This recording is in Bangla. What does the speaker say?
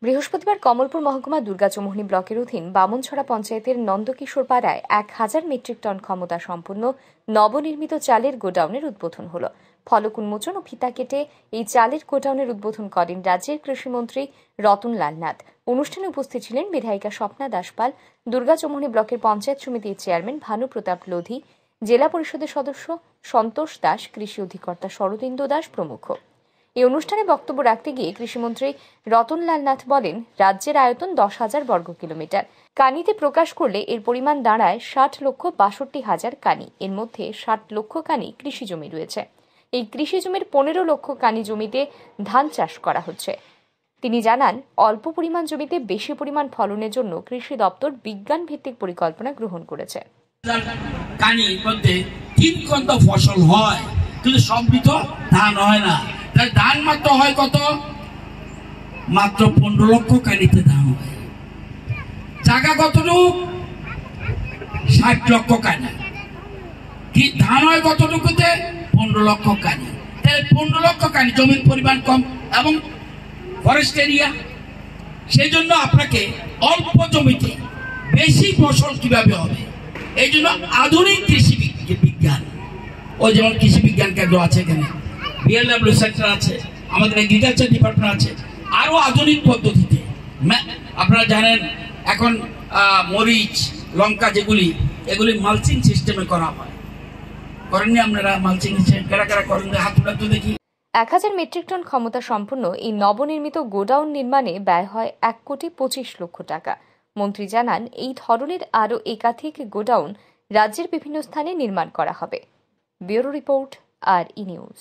বৃহস্পতিবার কমলপুর মহকুমা দুর্গাচৌমুহনী ব্লকের অধীন বামনছড়া পঞ্চায়েতের নন্দকিশোর পাড়ায় 1000 মেট্রিক টন ক্ষমতা সম্পন্ন নবনির্মিত চালের গোডাউনের উদ্বোধন হল। ফলক উন্মোচন ও ফিতা কেটে এই চালের গোডাউনের উদ্বোধন করেন রাজ্যের কৃষিমন্ত্রী রতনলাল নাথ। অনুষ্ঠানে উপস্থিত ছিলেন বিধায়িকা স্বপ্না দাসপাল, দুর্গাচৌমুহনী ব্লকের পঞ্চায়েত সমিতির চেয়ারম্যান ভানু প্রতাপ লোধি, জেলা পরিষদের সদস্য সন্তোষ দাস, কৃষি অধিকর্তা শরদিন্দু দাস প্রমুখ। এই অনুষ্ঠানে বক্তব্য রাখতে গিয়ে কৃষিমন্ত্রী রতনলাল নাথ বলেন, রাজ্যের আয়তন 10,000 বর্গ কিলোমিটার। কানিতে প্রকাশ করলে এর পরিমাণ দাঁড়ায় 60,62,000 কানি। এর মধ্যে 60 লক্ষ কানি কৃষি জমি রয়েছে। এই কৃষি জমির 15 লক্ষ কানি জমিতে ধান চাষ করা হচ্ছে। তিনি জানান, অল্প পরিমাণ জমিতে বেশি পরিমাণ ফলনের জন্য কৃষি দপ্তর বিজ্ঞান ভিত্তিক পরিকল্পনা গ্রহণ করেছে। কানির মধ্যে 3 কত ফসল হয়, কিন্তু সমৃদ্ধ ধান হয় না। ধান মাত্র হয় কত? মাত্র 15 লক্ষ কানিতে ধান হয়। জায়গা কতটুকু? 60 লক্ষ কানি। কি ধান হয় কতটুকুতে? 15 লক্ষ কানি। তাহলে 15 লক্ষ কানি জমির পরিমাণ কম এবং ফরেস্ট এরিয়া। সেই জন্য আপনাকে অল্প জমিতে বেশি ফসল কিভাবে হবে, এই জন্য আধুনিক কৃষি বিজ্ঞান, ওই যেমন কৃষি বিজ্ঞান কেন্দ্র আছে, এখানে বিএলডব্লিউ সেন্টার আছে, আমাদের এগ্রিকালচার ডিপার্টমেন্ট আছে, আরো আধুনিক পদ্ধতিতে। আপনারা জানেন এখন মরিচ, লঙ্কা যেগুলি, এগুলি মালচিং সিস্টেমে করা হয়। করেননি আপনারা? মালচিং কারা কারা করেন? হাত উঠাতে দেখি। 1000 মেট্রিক টন ক্ষমতা সম্পন্ন এই নবনির্মিত গোডাউন নির্মাণে ব্যয় হয় 1,25,00,000 টাকা। মন্ত্রী জানান, এই ধরনের আরও একাধিক গোডাউন রাজ্যের বিভিন্ন স্থানে নির্মাণ করা হবে। ব্যুরো রিপোর্ট, আর ই নিউজ।